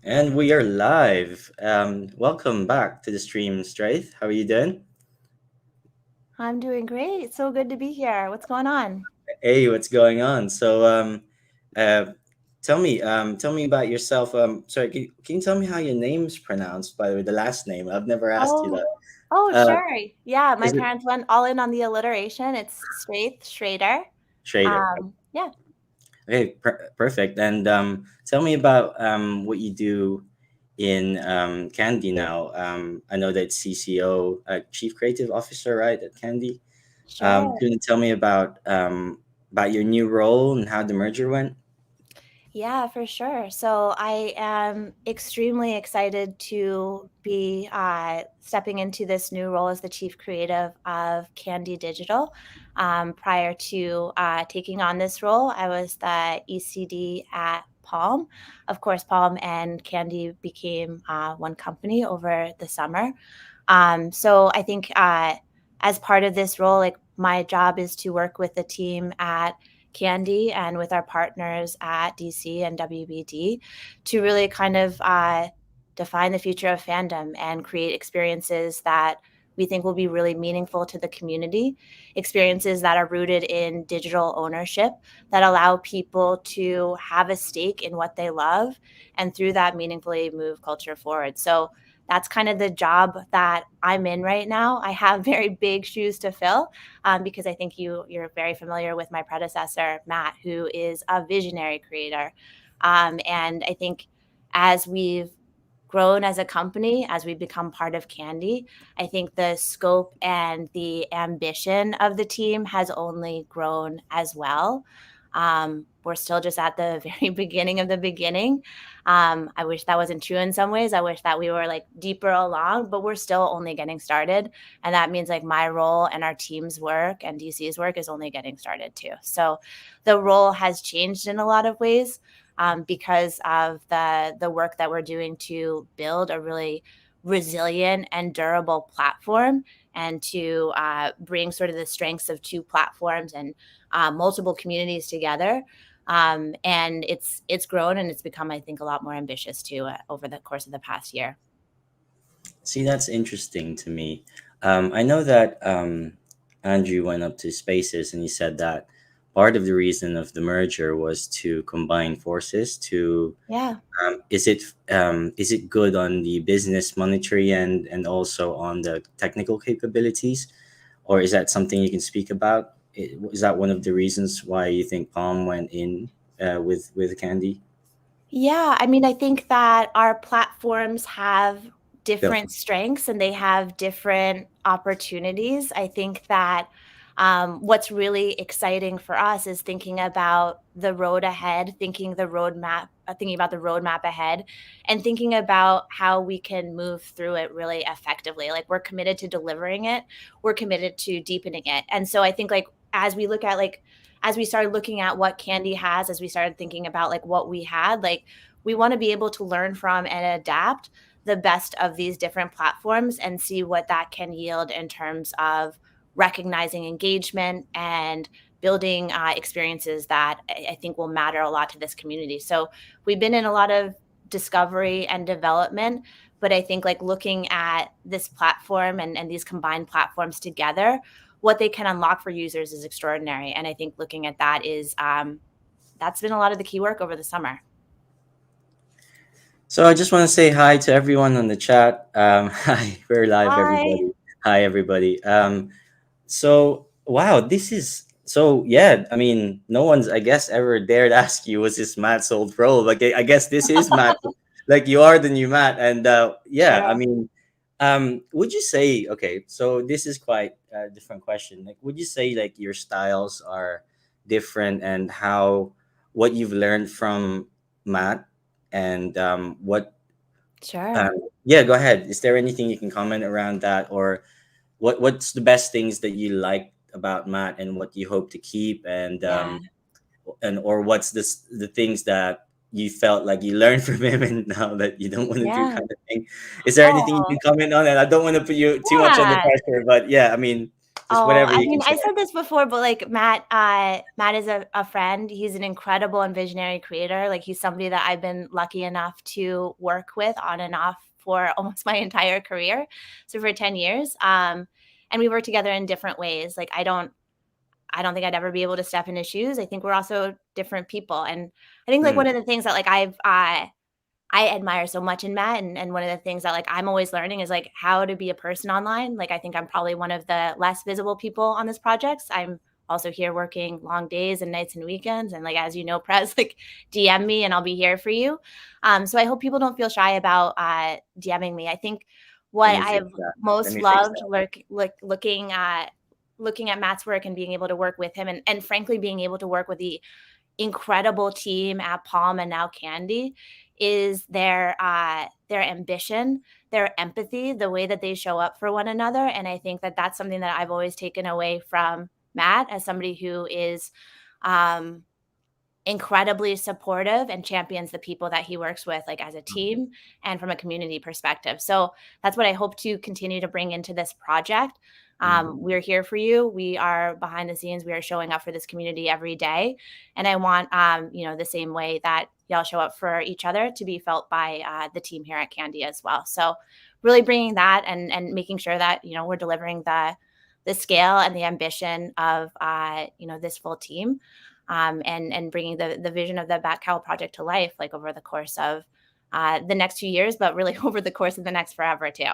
And we are live. Welcome back to the stream, Straith. How are you doing? I'm doing great. So good to be here. What's going on? Hey, what's going on? Uh, tell me about yourself. Sorry, can you tell me how your name's pronounced? By the way, the last name. I've never asked you Oh, that. oh, Uh, sure. Yeah, my is it parents went all in on the alliteration. It's Straith, Schreder. Schrader? Yeah, Okay, perfect. And tell me about what you do in Candy now. I know that CCO, Chief Creative Officer, right, at Candy. sure. Can you tell me about your new role and how the merger went? Yeah, for sure. So I am extremely excited to be stepping into this new role as the chief creative of Candy Digital. Prior to taking on this role, I was the ECD at Palm. Of course, Palm and Candy became one company over the summer. So I think as part of this role, like my job is to work with the team at Candy and with our partners at DC and WBD to really kind of define the future of fandom and create experiences that we think will be really meaningful to the community, experiences that are rooted in digital ownership that allow people to have a stake in what they love and through that meaningfully move culture forward. So that's kind of the job that I'm in right now. I have very big shoes to fill because I think you're very familiar with my predecessor, Matt, who is a visionary creator. And I think as we've grown as a company, as we become part of Candy, I think the scope and the ambition of the team has only grown as well. We're still just at the very beginning of the beginning. I wish that wasn't true in some ways. I wish that we were like deeper along, but we're still only getting started. And that means like my role and our team's work and DC's work is only getting started too. So the role has changed in a lot of ways because of the work that we're doing to build a really resilient and durable platform and to bring sort of the strengths of two platforms and multiple communities together. And it's grown and it's become, I think, a lot more ambitious too over the course of the past year. See, that's interesting to me. I know that Andrew went up to Spaces and he said that part of the reason of the merger was to combine forces to Yeah. is it good on the business monetary end and also on the technical capabilities, or is that something you can speak about? Is that one of the reasons why you think Palm went in with Candy? Yeah, I mean, I think that our platforms have Go. different strengths and they have different opportunities. I think that what's really exciting for us is thinking about the road ahead, thinking about the roadmap ahead, and thinking about how we can move through it really effectively. Like we're committed to delivering it, we're committed to deepening it, and so I think like as we look at like as we started looking at what Candy has, as we started thinking about like what we had, like we want to be able to learn from and adapt the best of these different platforms and see what that can yield in terms of recognizing engagement and building experiences that I think will matter a lot to this community. So we've been in a lot of discovery and development, but I think like looking at this platform and these combined platforms together, what they can unlock for users is extraordinary. And I think looking at that is that's been a lot of the key work over the summer. So I just want to say hi to everyone on the chat. Hi, we're live, Hi. everybody. Hi, everybody. So wow, this is so yeah. I mean, no one's I guess ever dared ask you was this Matt's old role. Like I guess this is Matt. Like you are the new Matt, and yeah. I Sure. mean, would you say okay? So this is quite a different question. Like, would you say like your styles are different, and how what you've learned from Matt, and what Sure. um, yeah, go ahead. Is there anything you can comment around that, or what's the best things that you like about Matt, and what you hope to keep, Yeah. and or what's the things that you felt like you learned from him, and now that you don't want to do Yeah. kind of thing. Is there anything you Oh, can comment on? And I don't want to put you too much under yeah. pressure, but yeah, I mean, Just Oh, whatever I you mean, can I share. said this before, but, like, Matt is a friend. He's an incredible and visionary creator. Like, he's somebody that I've been lucky enough to work with on and off for almost my entire career, so for 10 years, and we work together in different ways. Like, I don't think I'd ever be able to step in his shoes. I think we're also different people, and I think, like, one Mm, of the things that, like, I admire so much in Matt, and one of the things that, like, I'm always learning is, like, how to be a person online. Like, I think I'm probably one of the less visible people on this project. I'm also here working long days and nights and weekends, and, like, as you know, Prez, like, DM me and I'll be here for you. So I hope people don't feel shy about, DMing me. I think let what me I fix have that. Let most me fix loved that. looking at Matt's work and being able to work with him, and frankly, being able to work with the incredible team at Palm and now Candy is their ambition, their empathy, the way that they show up for one another, and I think that that's something that I've always taken away from Matt as somebody who is, um, incredibly supportive and champions the people that he works with, like, as a team and from a community perspective. So that's what I hope to continue to bring into this project. Mm. We're here for you. We are behind the scenes. We are showing up for this community every day, and I want, the same way that y'all show up for each other to be felt by the team here at Candy as well. So really bringing that and making sure that we're delivering the scale and the ambition of this full team, and bringing the vision of the Batcowl project to life, like over the course of the next few years, but really over the course of the next forever too.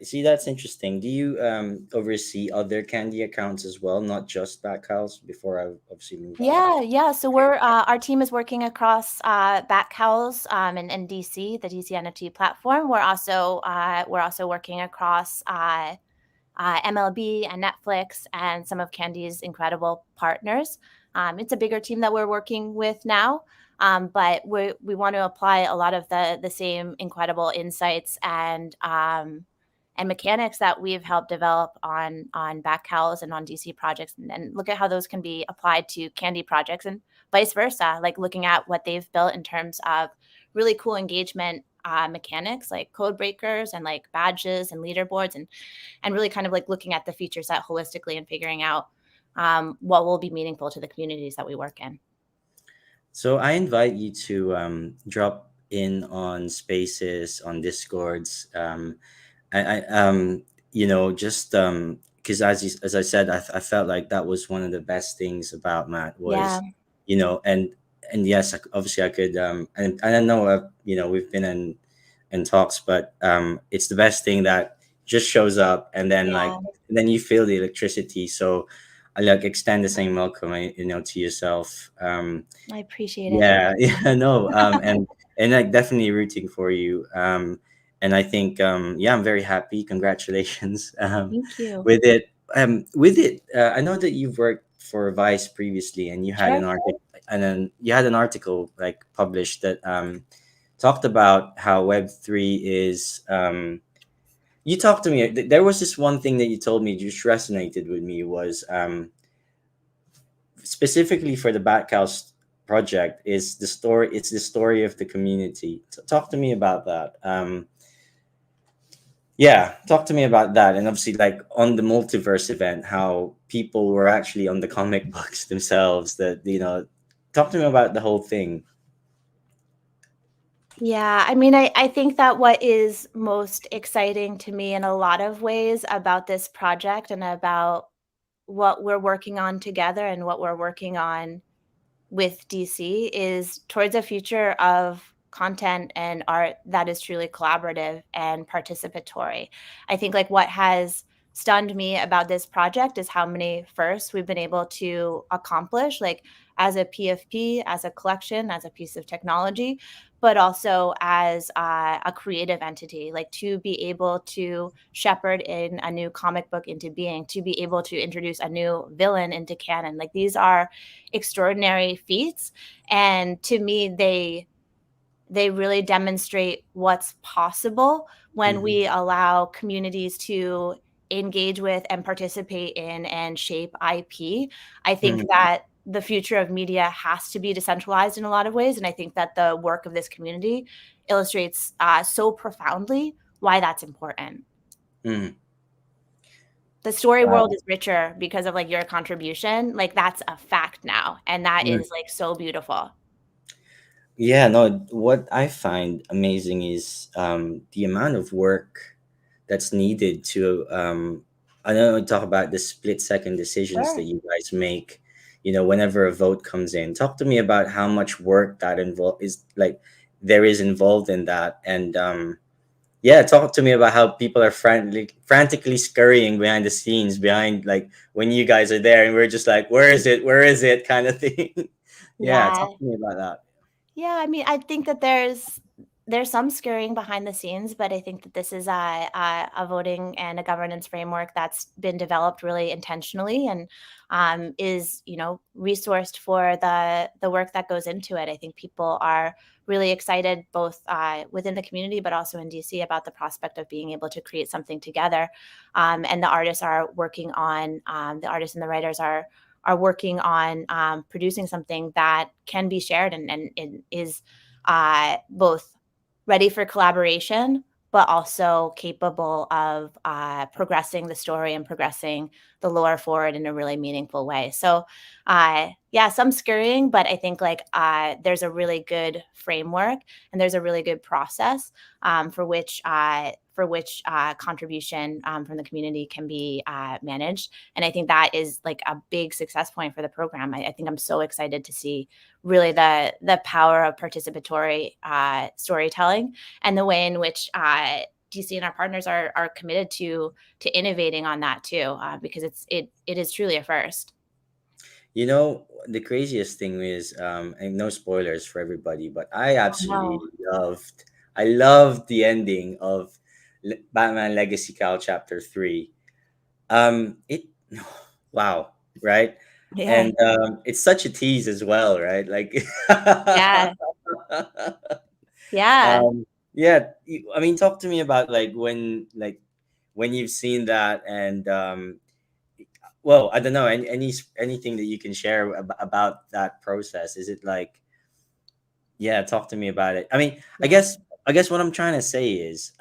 See, that's interesting. Do you oversee other Candy accounts as well, not just Backhouse? Before I obviously move on. Yeah, yeah. So our team is working across Batcowls and DC, the DC NFT platform. We're also working across MLB and Netflix and some of Candy's incredible partners. It's a bigger team that we're working with now, but we want to apply a lot of the same incredible insights and mechanics that we've helped develop on Backhouse and on DC projects, and look at how those can be applied to Candy projects and vice versa. Like looking at what they've built in terms of really cool engagement mechanics like code breakers and like badges and leaderboards, and really kind of like looking at the feature set holistically and figuring out what will be meaningful to the communities that we work in. So I invite you to drop in on spaces on Discords. Just because as I said, I felt like that was one of the best things about Matt Yeah, was, and yes, obviously I could, and I know we've been in talks, but it's the best thing that just shows up, and then yeah, you feel the electricity. So I like extend the same welcome, to yourself. I appreciate it. Yeah, yeah, no, and like definitely rooting for you. And I think, yeah, I'm very happy. Congratulations, Thank you. with it. With it, I know that you've worked for Vice previously, and you had Sure. an article, and then you had an article like published that talked about how Web3 is. You talked to me. There was this one thing that you told me just resonated with me was specifically for the Batcowls project is the story. It's the story of the community. So talk to me about that. Yeah, talk to me about that. And obviously, like on the multiverse event, how people were actually on the comic books themselves. That talk to me about the whole thing. Yeah, I mean, I think that what is most exciting to me in a lot of ways about this project and about what we're working on together and what we're working on with DC is towards a future of content and art that is truly collaborative and participatory. I think like what has stunned me about this project is how many firsts we've been able to accomplish, like as a PFP, as a collection, as a piece of technology, but also as a creative entity, like to be able to shepherd in a new comic book into being, to be able to introduce a new villain into canon. Like these are extraordinary feats, and to me they really demonstrate what's possible when Hmm. we allow communities to engage with and participate in and shape IP. I think Hmm. that the future of media has to be decentralized in a lot of ways, and I think that the work of this community illustrates so profoundly why that's important. Hmm. the story world Wow. is richer because of like your contribution. Like that's a fact now, and that Mm. is like so beautiful. Yeah, no, what I find amazing is the amount of work that's needed to I know we talk about the split second decisions that Sure. you guys make, whenever a vote comes in. Talk to me about how much work that involved is like there is involved in that. And yeah, talk to me about how people are frantically scurrying behind the scenes, behind like when you guys are there and we're just like, where is it? Where is it? Kind of thing. Yeah, Yeah. talk to me about that. Yeah, I mean, I think that there's some scurrying behind the scenes, but I think that this is a voting and a governance framework that's been developed really intentionally and is resourced for the work that goes into it. I think people are really excited both within the community but also in DC about the prospect of being able to create something together. And the artists and the writers are working on producing something that can be shared and is both ready for collaboration, but also capable of progressing the story and progressing the lore forward in a really meaningful way. So, yeah, some scurrying, but I think like there's a really good framework and there's a really good process for which contribution from the community can be managed. And I think that is like a big success point for the program. I think I'm so excited to see really the power of participatory storytelling and the way in which DC and our partners are committed to innovating on that too, because it is truly a first. The craziest thing is, and no spoilers for everybody, but I Oh no. absolutely I loved the ending of Batman Legacy Cal Chapter 3. It, wow, right? Yeah. And it's such a tease as well, right? Like, Yeah. Yeah. yeah, I mean, talk to me about when you've seen that and well, I don't know, anything that you can share about that process. Is it like, yeah, talk to me about it. I mean, I Yeah. guess I guess what I'm trying to say is,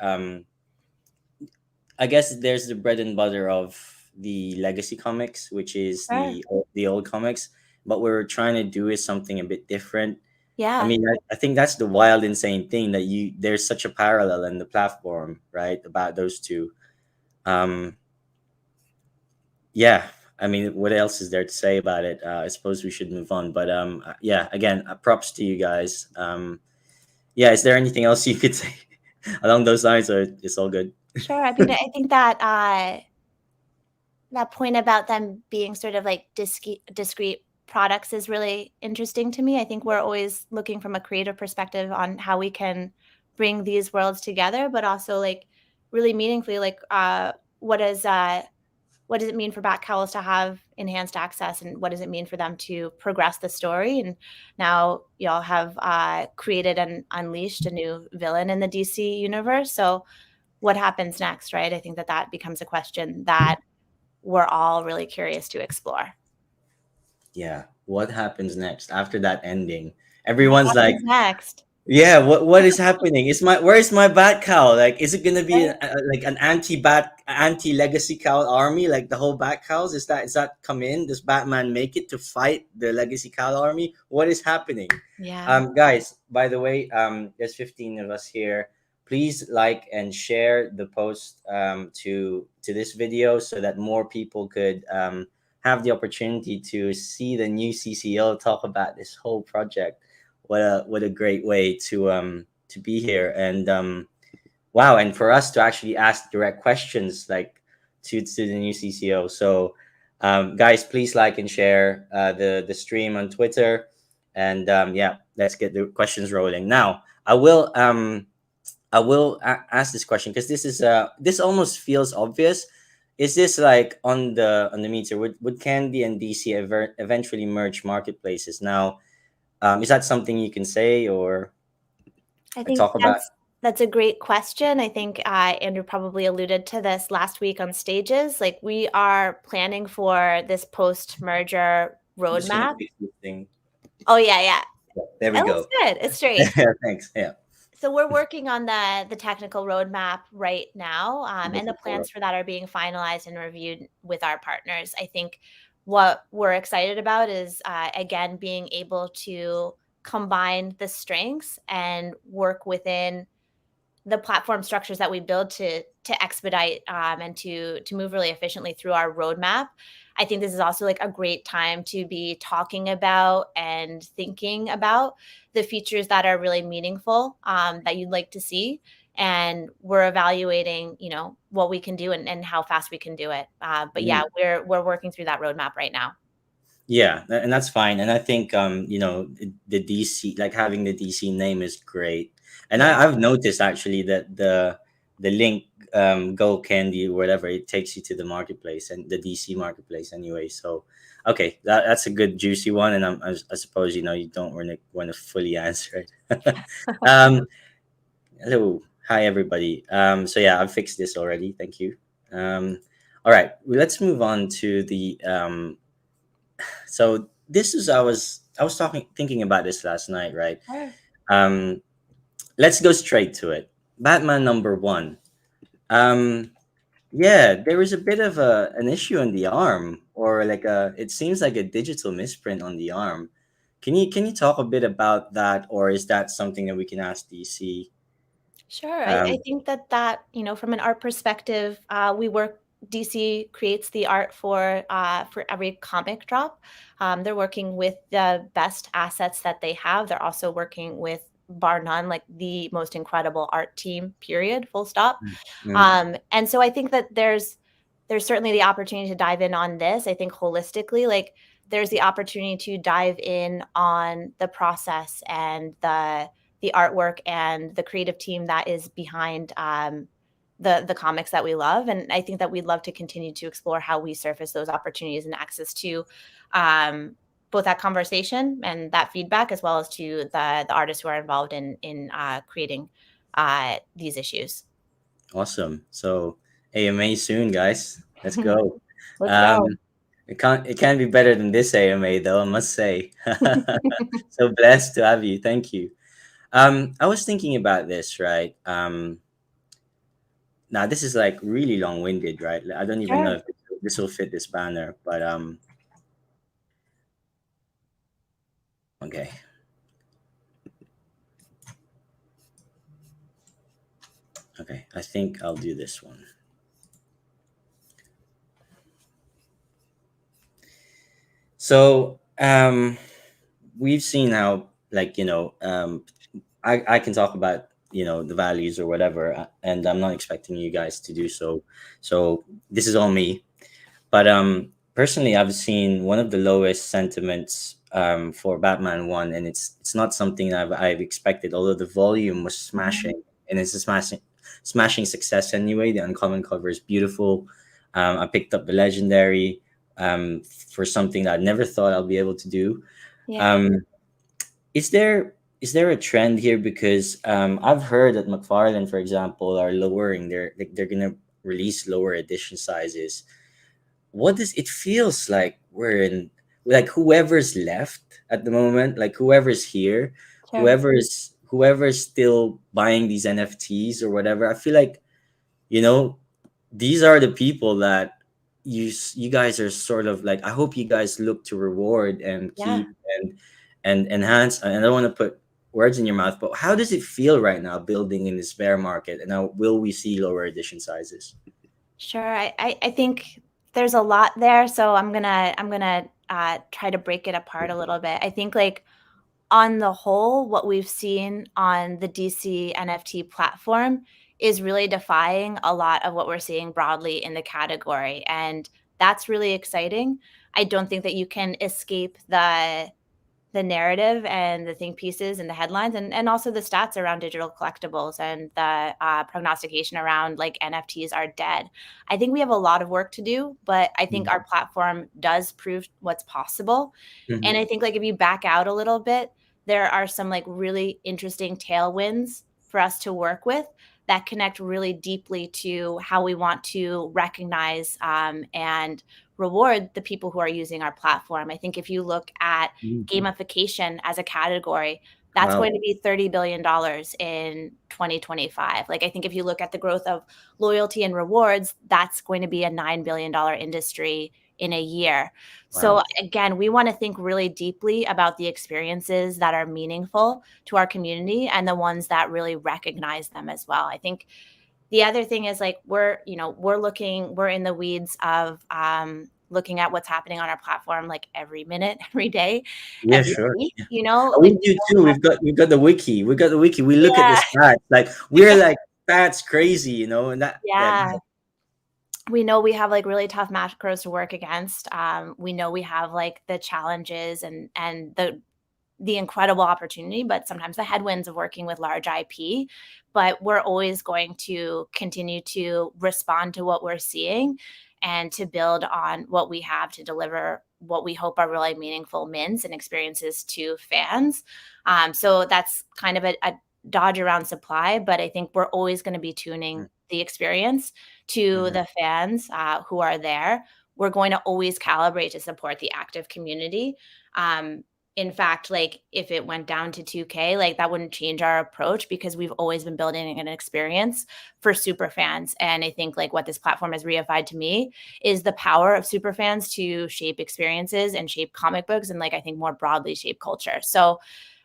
I guess there's the bread and butter of the legacy comics, which is Sure. the old comics, but what we're trying to do is something a bit different. I Yeah. mean, I think that's the wild, insane thing that there's such a parallel in the platform, right, about those two. Um, yeah, I mean, what else is there to say about it? I suppose we should move on, but yeah, again, props to you guys. Yeah, is there anything else you could say along those lines, or it's all good? Sure. I mean, I think that that point about them being sort of like discrete products is really interesting to me. I think we're always looking from a creative perspective on how we can bring these worlds together, but also like really meaningfully, like what does it mean for Batcowls to have enhanced access, and what does it mean for them to progress the story? And now y'all have created and unleashed a new villain in the DC universe. So what happens next, right? I think that that becomes a question that we're all really curious to explore. Yeah, what happens next after that ending? What Everyone's like, happens next? yeah, what is happening? Where's my bat cow? Like, is it gonna be Right? like an anti legacy cow army? Like the whole bat cows? Is that come in? Does Batman make it to fight the legacy cow army? What is happening? Yeah. Guys, by the way, there's 15 of us here. Please like and share the post to this video so that more people could have the opportunity to see the new CCO talk about this whole project. What a great way to be here. And wow, and for us to actually ask direct questions like to the new CCO. So guys, please like and share the stream on Twitter. And yeah, let's get the questions rolling now. I will ask this question because this almost feels obvious. Is this like on the meter? Would Candy and DC eventually merge marketplaces? Now, is that something you can say or I think talk about? that's a great question. I think Andrew probably alluded to this last week on stages. Like we are planning for this post-merger I'm just gonna roadmap. fix this thing. Oh yeah, yeah. There we It looks go. good. It's straight. Thanks. Yeah. So we're working on the technical roadmap right now, and the Looking forward. plans for that are being finalized and reviewed with our partners. I think what we're excited about is, again, being able to combine the strengths and work within the platform structures that we build to expedite, and to move really efficiently through our roadmap. I think this is also like a great time to be talking about and thinking about the features that are really meaningful, that you'd like to see. And we're evaluating, what we can do and how fast we can do it. But yeah, Mm. we're working through that roadmap right now. Yeah, and that's fine. And I think the DC, like having the DC name is great. And Yeah. I've noticed actually that the link, Go Candy or whatever, it takes you to the marketplace and the DC marketplace anyway. So okay, that's a good juicy one. And I suppose you don't want to fully answer it. um, Hello, hi everybody. So yeah, I've fixed this already. Thank you. All right, let's move on to the so this is I was thinking about this last night, right? Sure. Um, let's go straight to it. Batman number one. Um, yeah, there was a bit of an issue on the arm, or like it seems like a digital misprint on the arm. Can you talk a bit about that, or is that something that we can ask DC? Sure. I Um, think that, from an art perspective, DC creates the art for every comic drop. They're working with the best assets that they have. They're also working with, bar none, like the most incredible art team, period, full stop. mm, And so I think that there's certainly the opportunity to dive in on this. I think holistically, like there's the opportunity to dive in on the process and the artwork and the creative team that is behind, the comics that we love. And I think that we'd love to continue to explore how we surface those opportunities and access to, um, both that conversation and that feedback, as well as to the artists who are involved in creating these issues. awesome. So AMA soon, guys. Let's go. Let's Um, go. it can't be better than this AMA though, I must say. So blessed to have you. Thank you. I was thinking about this, right? Now this is like really long-winded, right? I don't even know Sure. if this will fit this banner, but okay. Okay, I think I'll do this one. So, we've seen how, like, I can talk about, the values or whatever, and I'm not expecting you guys to do so. So this is all me. But personally, I've seen one of the lowest sentiments for Batman One, and it's not something I've expected. Although the volume was Mhm. smashing, and it's a smashing success anyway. The uncommon cover is beautiful. I picked up the legendary for something that I never thought I'll be able to do. Yeah. Um, is there a trend here? Because I've heard that McFarlane, for example, are lowering they're gonna release lower edition sizes. What does it feels like we're in, like whoever's left at the moment, like whoever's here, Sure. whoever's still buying these NFTs or whatever. I feel like, you know these are the people that you guys are sort of like, I hope you guys look to reward and Yeah. keep and enhance. And I don't want to put words in your mouth, but how does it feel right now building in this bear market, and now will we see lower edition sizes? Sure. I think there's a lot there, so I'm gonna try to break it apart a little bit. I think, like, on the whole, what we've seen on the DC NFT platform is really defying a lot of what we're seeing broadly in the category, and that's really exciting. I don't think that you can escape the narrative and the think pieces and the headlines and also the stats around digital collectibles and the prognostication around like NFTs are dead. I think we have a lot of work to do, but I think our platform does prove what's possible. And Mhm. I think like if you back out a little bit, there are some like really interesting tailwinds for us to work with that connect really deeply to how we want to recognize, and reward the people who are using our platform. I think if you look at Mhm. gamification as a category, That's Wow. going to be $30 billion in 2025. Like, I think if you look at the growth of loyalty and rewards, that's going to be a $9 billion industry in a year. So Wow. again, we want to think really deeply about the experiences that are meaningful to our community and the ones that really recognize them as well. I think the other thing is, like, we're in the weeds of looking at what's happening on our platform, like, every minute, every day, Yeah, every sure. week, Yeah. like, We do too. We've got the wiki. We got the wiki. We look at the yeah, stats. Like we're like stats crazy, you know, and that yeah, yeah. We know we have, like, really tough macros to work against. We know we have, like, the challenges and the incredible opportunity, but sometimes the headwinds of working with large IP. But we're always going to continue to respond to what we're seeing and to build on what we have to deliver what we hope are really meaningful mints and experiences to fans. So that's kind of a dodge around supply, but I think we're always going to be tuning the experience to Mhm. the fans who are there. We're going to always calibrate to support the active community. In fact, like, if it went down to 2K, like, that wouldn't change our approach because we've always been building an experience for super fans. And I think, like, what this platform has reified to me is the power of super fans to shape experiences and shape comic books and, like, I think more broadly shape culture. So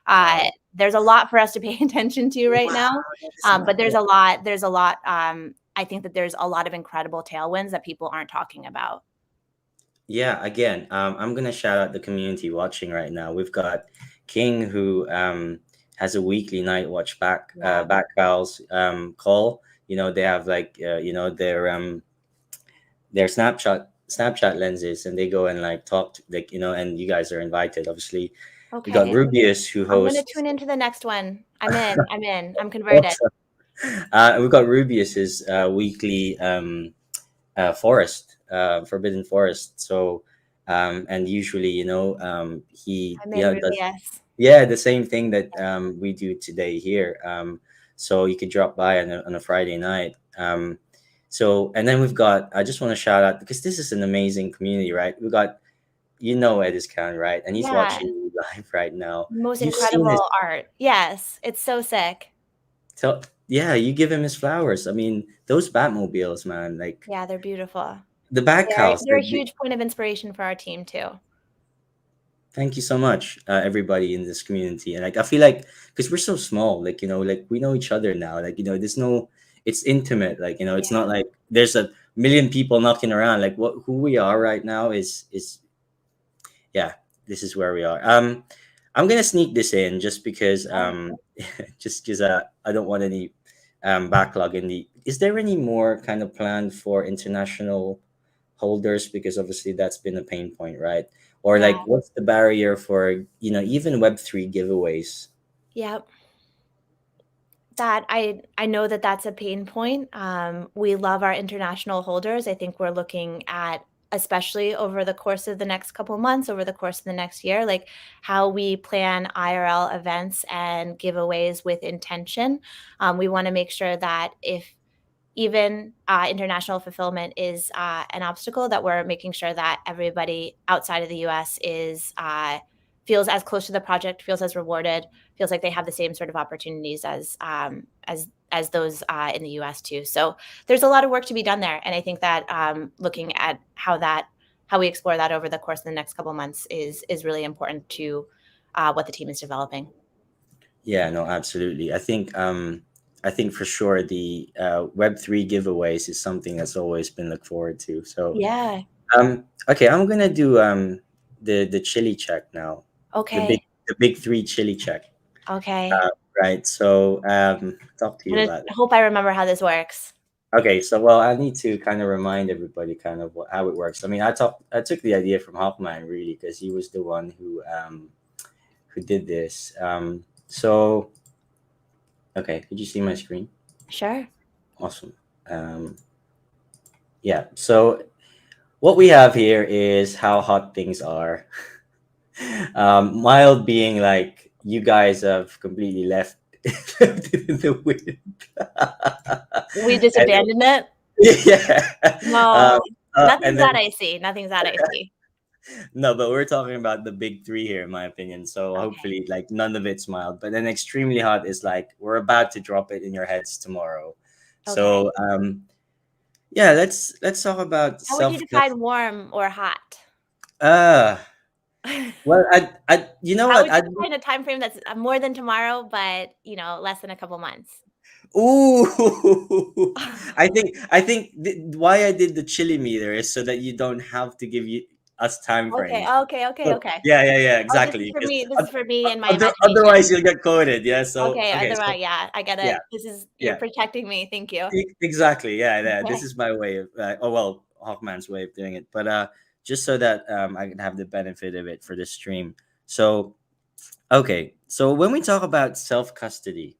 Wow. there's a lot for us to pay attention to right Wow. now. But Yeah. there's a lot. I think that there's a lot of incredible tailwinds that people aren't talking about. Yeah, again, I'm gonna shout out the community watching right now. We've got King who has a weekly night watch Yeah. Batcowls call. You know, they have like you know their Snapchat lenses, and they go and like talk to, like, you know, and you guys are invited. Obviously, we got Okay. Rubius who I'm gonna hosts. tune into the next one. I'm in. I'm in. I'm converted. Awesome. We've got Rubius's weekly forest, Forbidden Forest. So, and usually, you know, he I'm in, yeah does Rubius. yeah the same thing that we do today here. So you could drop by on a Friday night. So and then we've got. I just want to shout out because this is an amazing community, right? We got, you know, Ed is Khan, right? And he's Yeah. watching you live right now. Most You've seen his incredible art. Yes, it's so sick. so yeah, you give him his flowers. I mean, those Batmobiles, man, like Yeah, they're beautiful. the Batcowls, They're a huge point of inspiration for our team too. thank you so much, everybody in this community. And like, I feel like because we're so small, like, you know, like we know each other now. Like, you know, there's no, it's intimate. Like, you know, it's not Yeah. like there's a million people knocking around. Like, what who we are right now is yeah, this is where we are. I'm gonna sneak this in just because just because I don't want any backlog in the. Is there any more kind of plan for international holders, because obviously that's been a pain point, right? Or Yeah. like what's the barrier for, you know, even web3 giveaways? Yep. That I know that that's a pain point. We love our international holders. I think we're looking at, especially over the course of the next couple of months, over the course of the next year, like, how we plan IRL events and giveaways with intention. We want to make sure that if even international fulfillment is an obstacle, that we're making sure that everybody outside of the US is feels as close to the project, feels as rewarded, feels like they have the same sort of opportunities as those in the US too. So there's a lot of work to be done there, and I think that looking at how we explore that over the course of the next couple of months is really important to what the team is developing. Yeah, no, absolutely. I think for sure the web3 giveaways is something that's always been looked forward to. So Yeah. okay, I'm gonna do the chili check now. the big Okay. the big three chili check. Okay. Right. So talk to I'm you gonna about it. hope I remember how this works. Okay, so well, I need to kind of remind everybody kind of how it works. I mean, I took the idea from Hawkman really because he was the one who did this. So okay, could you see my screen? Sure. Awesome. Um, yeah. So what we have here is how hot things are. Mild being like you guys have completely left left it in the wind. We just And abandoned it? yeah. No, And nothing's then that icy, nothing's that icy. No, but we're talking about the big three here, in my opinion. So Okay. hopefully, like none of it's mild. But then extremely hot is like we're about to drop it in your heads tomorrow. Okay. So yeah, let's talk about How would you self. define warm or hot? Uh How well, I you know what would I you define a time frame that's more than tomorrow, but less than a couple months? ooh, I think why I did the chili meter is so that you don't have to give you us time Okay, frames. okay, okay, So, okay. yeah, Oh, this is exactly. for Because me. This is for me and my otherwise imagination. you'll get quoted. Yeah. So Okay, okay. So otherwise, yeah, I get yeah, it. This is you're yeah, protecting me. Thank you. exactly. Yeah. This Okay. is my way of oh well, Hawkman's way of doing it. But just so that I can have the benefit of it for this stream. So okay. So when we talk about self custody,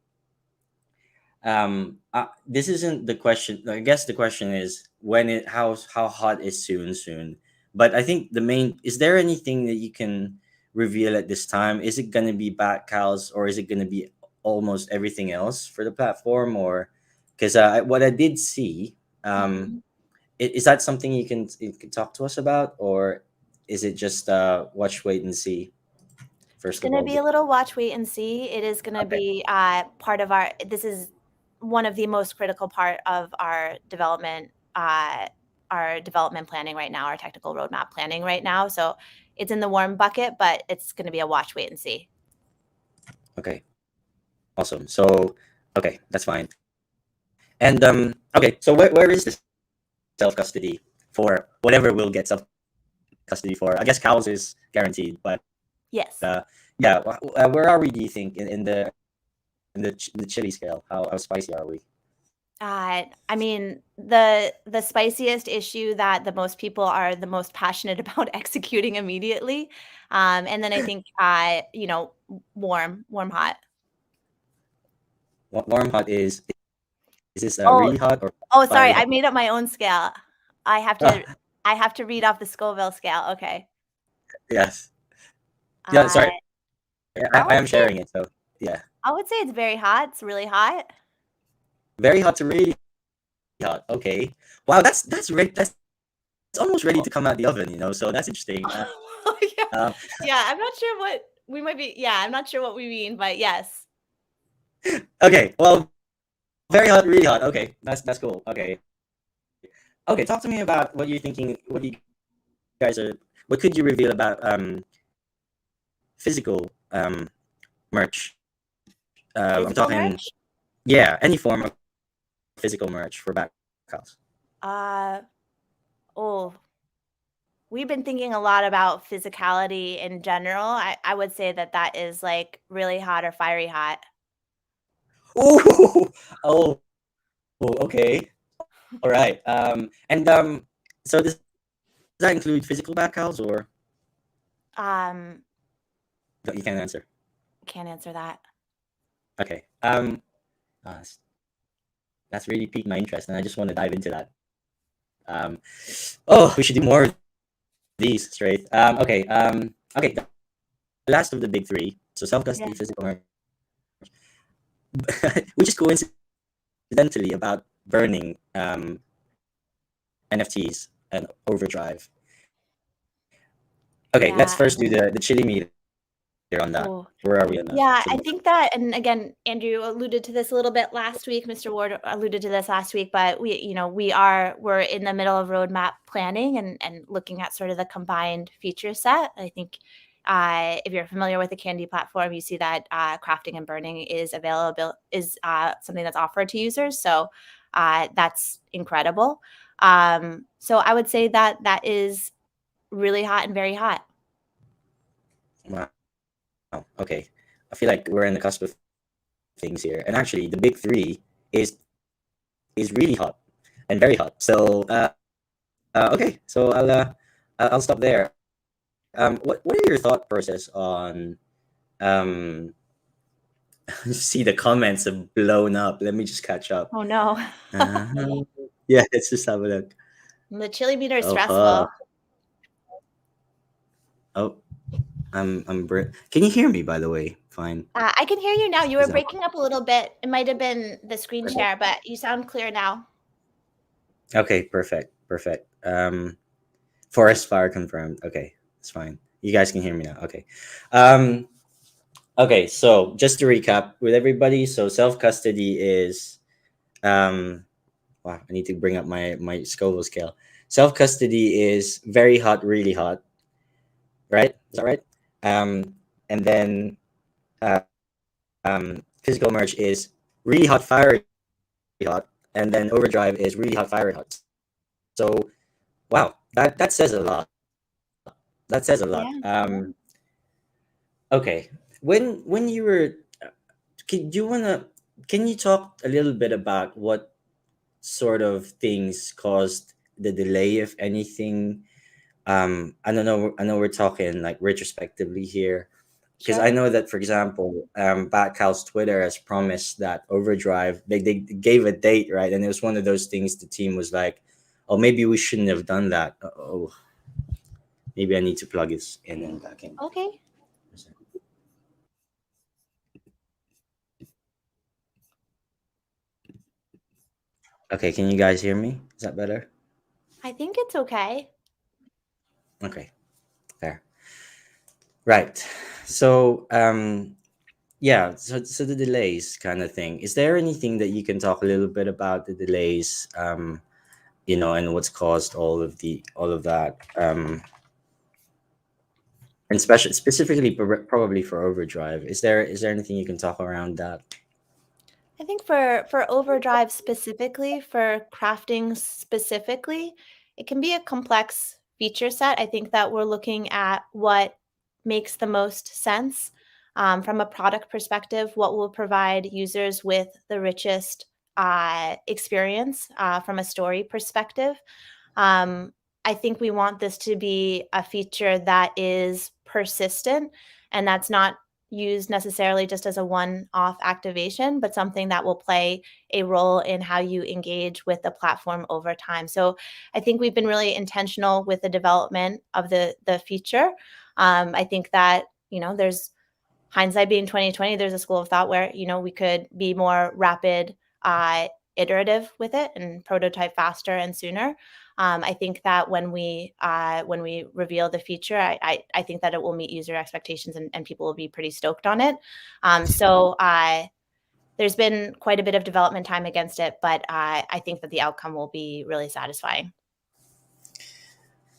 this isn't the question. I guess the question is when it how hot is soon. But I think the main is there anything that you can reveal at this time? Is it going to be Batcowls or is it going to be almost everything else for the platform? Or because what I did see, um, Mhm. is that something you can talk to us about, or is it just watch, wait, and see? It's First of gonna all, be a little watch, wait, and see. It is gonna okay, be, part of our this is one of the most critical part of our development planning right now, our technical roadmap planning right now, so it's in the warm bucket, but it's gonna be a watch, wait, and see. okay, awesome. So okay, that's fine. And okay, so where is the self custody for whatever we'll get self custody for? I guess cows is guaranteed, but Yes. yeah, where are we? Do you think in the chili scale? How spicy are we? I mean, the spiciest issue that the most people are the most passionate about executing immediately, and then I think, warm, hot. Warm hot is this Oh, really hot or oh, sorry, fiery hot? I made up my own scale. I have to Ah, I have to read off the Scoville scale, okay. yes. Yeah. Uh, Sorry, I I would am say sharing it. So yeah, I would say it's very hot, it's really hot. very hot to really hot. Okay. Wow, that's almost ready to come out the oven. So that's interesting. Yeah. Um, Yeah, I'm not sure what we might be yeah, I'm not sure what we mean, but yes. okay. Well, very hot, really hot. Okay, that's cool. Okay. Okay, talk to me about what you're thinking. What you guys are. What could you reveal about physical merch? I'm Physical talking, merch? yeah, any form of physical merch for Batcowls. Uh, oh, we've been thinking a lot about physicality in general. I would say that that is, like, really hot or fiery hot. Ooh, oh, okay, all right. And so does that include physical Batcowls or Um, no, you can't answer? can't answer that. Okay. That's really piqued my interest, and I just want to dive into that. Um, oh, we should do more of these, Straith. Okay. Okay. The last of the big three. So self Yeah. custody, physical merch, which is coincidentally about burning NFTs and Overdrive. Okay, let's Yeah, first do the chili meter on that. oh. Where are we on the Yeah, I chili meter? think that and again, Andrew alluded to this a little bit last week, Mr. Ward alluded to this last week, but we're in the middle of roadmap planning and looking at sort of the combined feature set. I think, if you're familiar with the Candy platform, you see that, crafting and burning is something that's offered to users, so, that's incredible. So I would say that that is really hot and very hot. Wow. Okay. I feel like we're in the cusp of things here, and actually, the big three is is really hot and very hot. So okay. So I'll stop there. What are your thought process on um see the comments have blown up. Let me just catch up. Oh, no. Uh, yeah, let's just have a look. The chili meter is Oh, huh. stressful. Oh, can you hear me by the way? Fine. I can hear you now. You were Is that breaking up a little bit. It might have been the screen perfect? share, but you sound clear now. Okay, perfect. Forest fire confirmed. Okay. It's fine. You guys can hear me now. Okay. Um, okay. So just to recap with everybody, so self custody is wow. I need to bring up my Scoville scale. Self custody is very hot, really hot, right? Is that right? And then physical merge is really hot, fiery hot, and then overdrive is really hot, fiery hot. So wow, that says a lot. That says a lot. Yeah. Okay, when you were, can you wanna can you talk a little bit about what sort of things caused the delay, if anything? I know we're talking like retrospectively here, because I Sure. know that, for example, Batcowls Twitter has promised that Overdrive, they gave a date, right? And it was one of those things the team was like, oh, maybe we shouldn't have done that. Oh, maybe I need to plug this in and back in. Okay. Okay, can you guys hear me? Is that better? I think it's okay. Okay, there. Right. So, yeah, so the delays kind of thing. Is there anything that you can talk a little bit about the delays, and what's caused all of that, and specifically probably for Overdrive? Is there anything you can talk around that? I think for Overdrive specifically, for crafting specifically, it can be a complex feature set. I think that we're looking at what makes the most sense from a product perspective, what will provide users with the richest experience from a story perspective. Um, I think we want this to be a feature that is persistent, and that's not used necessarily just as a one-off activation, but something that will play a role in how you engage with the platform over time. So I think we've been really intentional with the development of the feature. I think that there's hindsight being 2020. There's a school of thought where we could be more rapid, iterative with it and prototype faster and sooner. I think that when we reveal the feature, I think that it will meet user expectations and people will be pretty stoked on it. So there's been quite a bit of development time against it, but I think that the outcome will be really satisfying.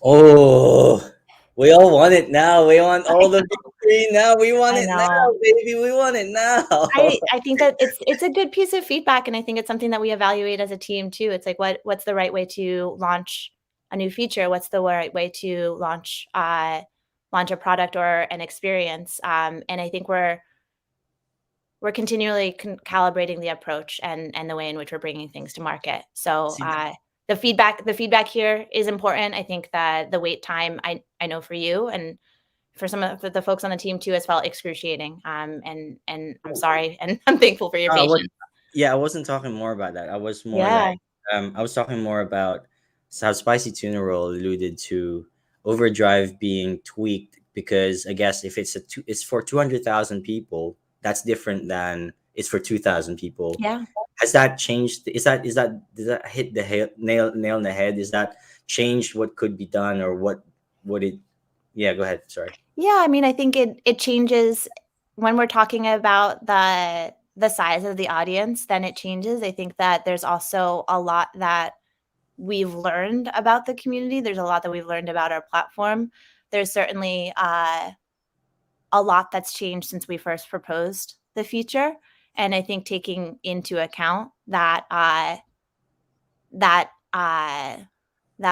Oh, we all want it now. We want all the victory now. We want I it now, know. baby. We want it now. I think that it's a good piece of feedback, and I think it's something that we evaluate as a team too. It's like what's the right way to launch a new feature? What's the right way to launch a product or an experience? And I think we're continually calibrating the approach and the way in which we're bringing things to market. So See, the feedback here is important. I think that the wait time, I know for you and for some of the folks on the team too, has felt excruciating. And I'm sorry, and I'm thankful for your I was, patience. yeah, I wasn't talking more about that. I was more Yeah, like, I was talking more about how Spicy Tuna Roll alluded to Overdrive being tweaked, because I guess if it's for 200,000 people, that's different than it's for 2,000 people. yeah. Has that changed? Does that hit the nail in the head? Is that changed what could be done, or what it? Yeah, go ahead. Sorry. Yeah, I mean, I think it changes when we're talking about the size of the audience, then it changes. I think that there's also a lot that we've learned about the community. There's a lot that we've learned about our platform. There's certainly a lot that's changed since we first proposed the feature, and I think taking into account that that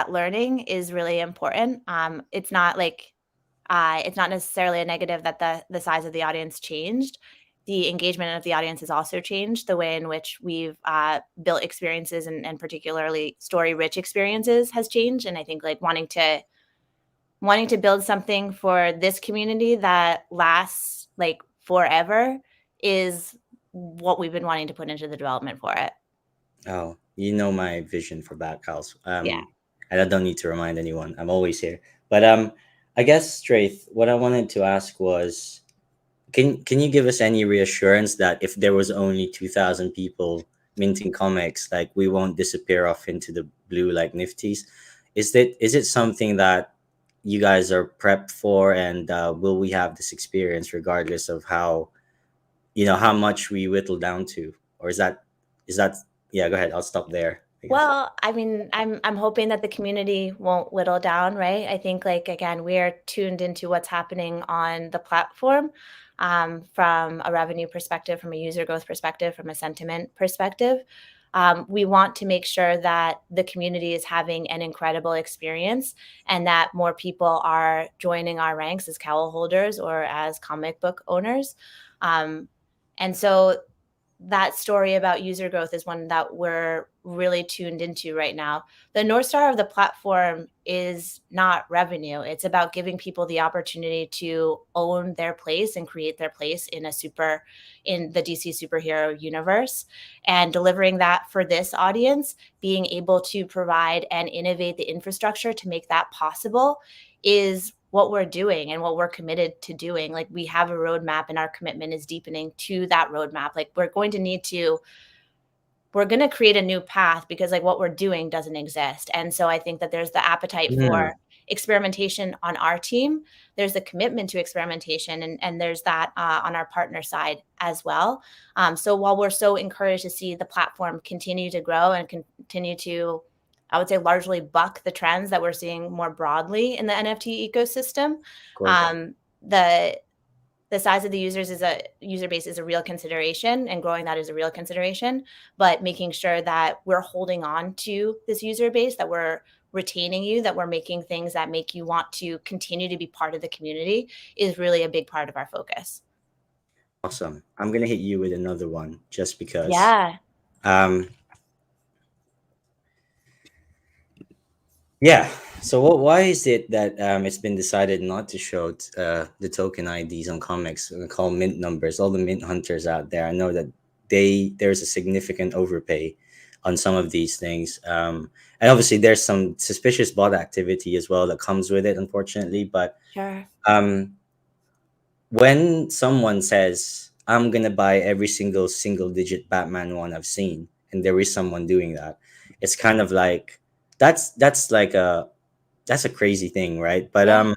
learning is really important. It's not necessarily a negative that the size of the audience changed. The engagement of the audience has also changed. The way in which we've built experiences and particularly story rich experiences has changed. And I think like wanting to build something for this community that lasts like forever is what we've been wanting to put into the development for it. Oh, you know my vision for Batcowls. Yeah. And I don't need to remind anyone. I'm always here. But I guess Straith, what I wanted to ask was, can you give us any reassurance that if there was only 2,000 people minting comics, like we won't disappear off into the blue like Nifties? Is it something that you guys are prepped for, and will we have this experience regardless of how, how much we whittle down to, or is that yeah, go ahead, I'll stop there, I guess. Well, I mean, I'm hoping that the community won't whittle down, right? I think, like, again, we are tuned into what's happening on the platform, from a revenue perspective, from a user growth perspective, from a sentiment perspective. We want to make sure that the community is having an incredible experience and that more people are joining our ranks as cowl holders or as comic book owners. Um, and so that story about user growth is one that we're really tuned into right now. The North Star of the platform is not revenue. It's about giving people the opportunity to own their place and create their place in the DC superhero universe, and delivering that for this audience, being able to provide and innovate the infrastructure to make that possible is what we're doing and what we're committed to doing. Like, we have a roadmap and our commitment is deepening to that roadmap. Like, we're going to create a new path because, like, what we're doing doesn't exist. And so I think that there's the appetite Mm, for experimentation on our team. There's the commitment to experimentation, and there's that on our partner side as well. So while we're so encouraged to see the platform continue to grow and continue to, I would say, largely buck the trends that we're seeing more broadly in the NFT ecosystem, of course. um, the the size of the user base is a real consideration, and growing that is a real consideration. But making sure that we're holding on to this user base, that we're retaining you, that we're making things that make you want to continue to be part of the community is really a big part of our focus. Awesome. I'm gonna hit you with another one just because. Yeah, um Yeah. So why is it that it's been decided not to show the token IDs on comics and call mint numbers? All the mint hunters out there, I know that there's a significant overpay on some of these things, and obviously there's some suspicious bot activity as well that comes with it, unfortunately. But sure. um, when someone says, "I'm gonna buy every single digit Batman one I've seen," and there is someone doing that, it's kind of like that's like a crazy thing, right? But Yeah,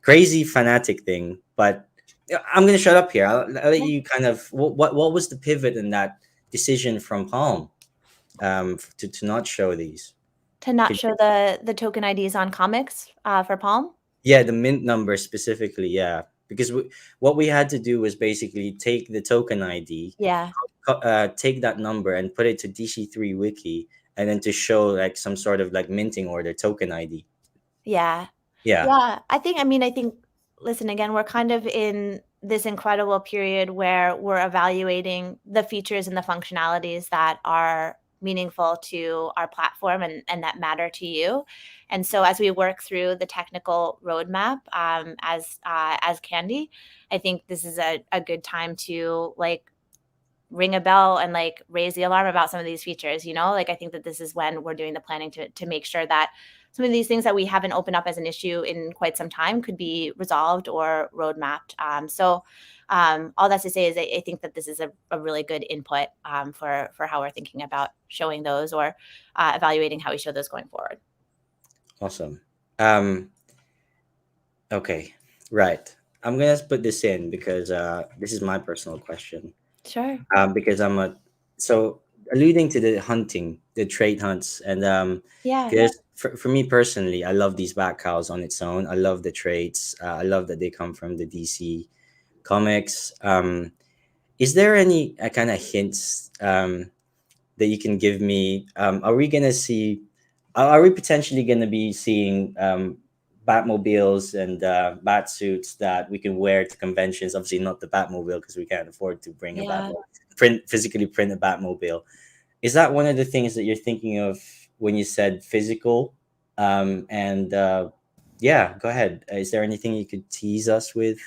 crazy fanatic thing. But yeah, I'm gonna shut up here. I'll let yeah. you kind of what was the pivot in that decision from Palm, to not show these? To not Could show the token IDs on comics for Palm. Yeah, the mint number specifically, yeah, because what we had to do was basically take the token ID, Yeah, take that number and put it to DC3 wiki, and then to show like some sort of like minting order token ID. yeah. Yeah. Yeah, I think, listen, again, we're kind of in this incredible period where we're evaluating the features and the functionalities that are meaningful to our platform and that matter to you. And so as we work through the technical roadmap, as Candy, I think this is a good time to, like, ring a bell and, like, raise the alarm about some of these features, you know? Like, I think that this is when we're doing the planning to make sure that some of these things that we haven't opened up as an issue in quite some time could be resolved or roadmapped. All that's to say is I think that this is a really good input, for how we're thinking about showing those, or evaluating how we show those going forward. Awesome. Okay, right. I'm gonna put this in because this is my personal question. Sure. Because I'm a so alluding to the hunting, the trade hunts, and Yeah. because for me personally, I love these Batcowls on its own. I love the traits. I love that they come from the DC comics. Is there any kind of hints that you can give me? Are we gonna see? Are we potentially gonna be seeing Batmobiles and bat suits that we can wear to conventions? Obviously, not the Batmobile because we can't afford to bring a Yeah. Batmobile, physically print a Batmobile. Is that one of the things that you're thinking of when you said physical? And yeah, go ahead. Is there anything you could tease us with?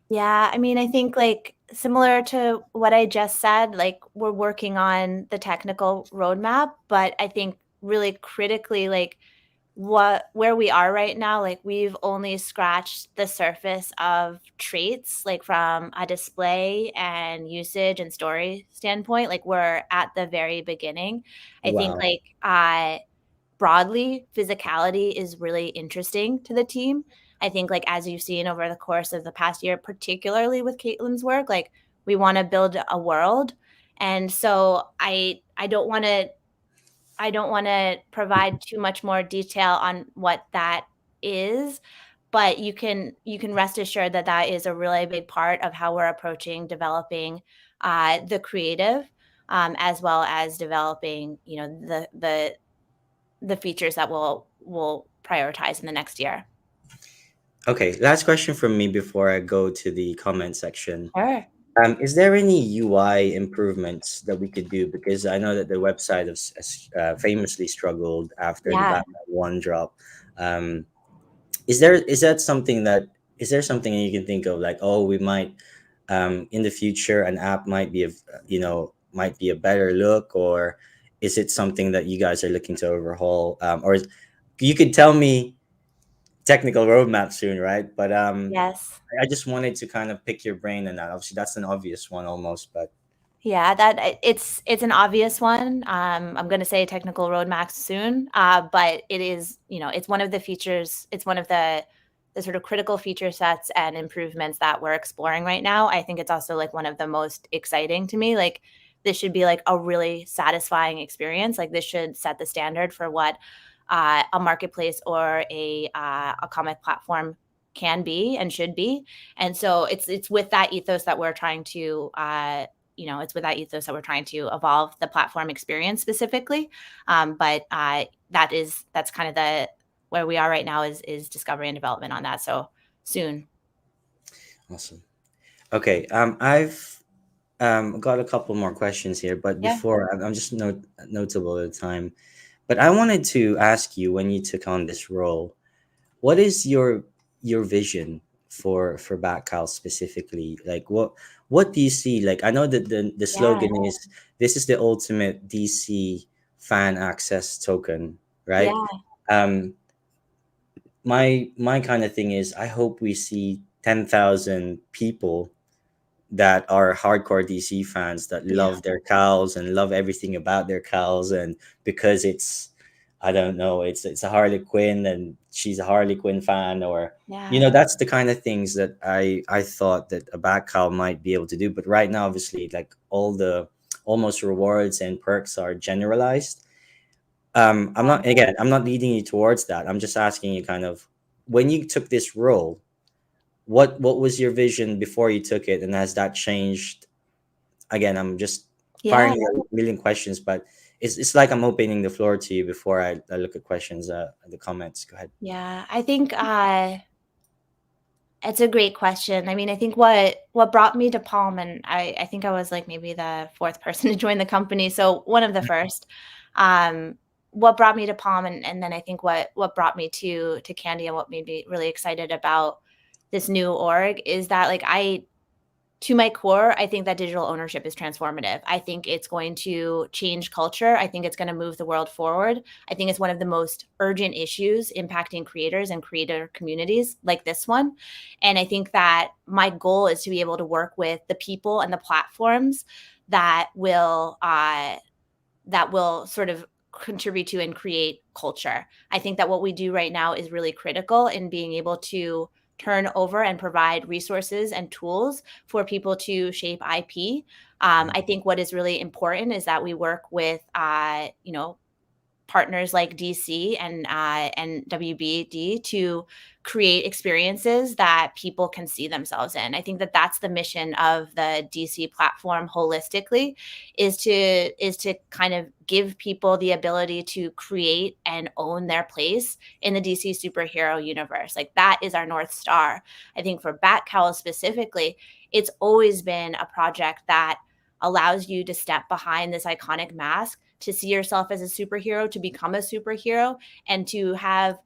Yeah, I mean, I think, like, similar to what I just said, like, we're working on the technical roadmap, but I think really critically, like, where we are right now, like, we've only scratched the surface of traits, like, from a display and usage and story standpoint. Like, we're at the very beginning. I think, Wow. like, broadly, physicality is really interesting to the team. I think, like, as you've seen over the course of the past year, particularly with Caitlin's work, like, we want to build a world. And so I don't want to provide too much more detail on what that is, but you can rest assured that that is a really big part of how we're approaching developing the creative, as well as developing, the features that we'll prioritize in the next year. Okay, last question from me before I go to the comment section. Sure. Is there any UI improvements that we could do? Because I know that the website has famously struggled after the Yeah. Batman One drop. Um, is there something you can think of, like, oh, we might, in the future an app might be might be a better look, or is it something that you guys are looking to overhaul, you could tell me technical roadmap soon, right? But Yes. I just wanted to kind of pick your brain on that. Obviously, that's an obvious one almost, but Yeah, it's an obvious one. I'm gonna say technical roadmap soon, but it is, it's one of the features. It's one of the sort of critical feature sets and improvements that we're exploring right now. I think it's also like one of the most exciting to me. Like, this should be like a really satisfying experience. Like, this should set the standard for what a marketplace or a comic platform can be and should be. And so it's with that ethos that we're trying to it's with that ethos that we're trying to evolve the platform experience specifically. But that's kind of the where we are right now is discovery and development on that. So soon. awesome. Okay, I've got a couple more questions here, but Yeah. before I'm just notable at the time. But I wanted to ask you, when you took on this role, what is your vision for Batcowls specifically? Like, what do you see? Like, I know that the Yeah. slogan is, "This is the ultimate DC fan access token," right? Yeah. Um, my kind of thing is, I hope we see 10,000 people that are hardcore DC fans that Yeah. love their cows and love everything about their cows, and because it's, I don't know, it's a Harley Quinn and she's a Harley Quinn fan, or Yeah. that's the kind of things that I thought that a back cow might be able to do. But right now, obviously, like, all the almost rewards and perks are generalized. I'm not leading you towards that. I'm just asking you, kind of, when you took this role, what was your vision before you took it, and has that changed? Again, I'm just Yeah. firing you a million questions, but it's like I'm opening the floor to you before I look at questions, the comments. Go ahead. Yeah. I think it's a great question. I mean, I think what brought me to Palm, and I think I was like maybe the fourth person to join the company, so one of the first. Um, what brought me to Palm, and then I think what brought me to Candy, and what made me really excited about this new org is that, like, to my core, I think that digital ownership is transformative. I think it's going to change culture. I think it's going to move the world forward. I think it's one of the most urgent issues impacting creators and creator communities like this one. And I think that my goal is to be able to work with the people and the platforms that will sort of contribute to and create culture. I think that what we do right now is really critical in being able to turn over and provide resources and tools for people to shape IP. I think what is really important is that we work with, partners like DC and WBD to create experiences that people can see themselves in. I think that that's the mission of the DC platform holistically, is to kind of give people the ability to create and own their place in the DC superhero universe. Like, that is our North Star. I think for Batcowls specifically, it's always been a project that allows you to step behind this iconic mask, to see yourself as a superhero, to become a superhero, and to have,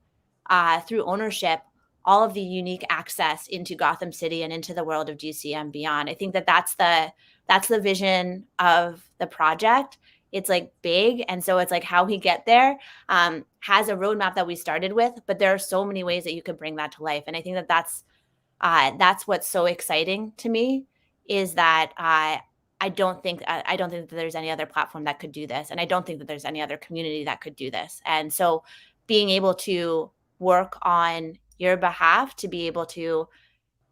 through ownership, all of the unique access into Gotham City and into the world of DC and beyond. I think that that's the vision of the project. It's like big, and so it's like how we get there has a roadmap that we started with, but there are so many ways that you could bring that to life. And I think that that's what's so exciting to me, is that I don't think that there's any other platform that could do this, and I don't think that there's any other community that could do this. And so being able to work on your behalf to be able to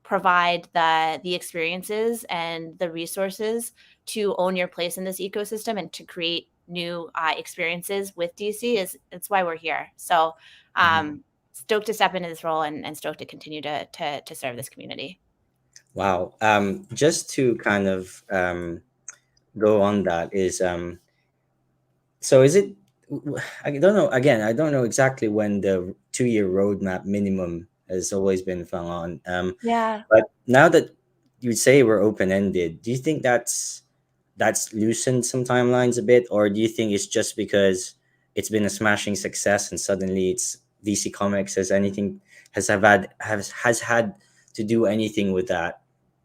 provide the experiences and the resources to own your place in this ecosystem and to create new experiences with DC is it's why we're here. So Mhm. stoked to step into this role and stoked to continue to serve this community. Wow. Just to kind of go on that is so is it I don't know, again, I don't know exactly when the 2-year roadmap minimum has always been found on. Yeah, But now that you say we're open ended, do you think that's loosened some timelines a bit, or do you think it's just because it's been a smashing success and suddenly it's DC Comics has had to do anything with that?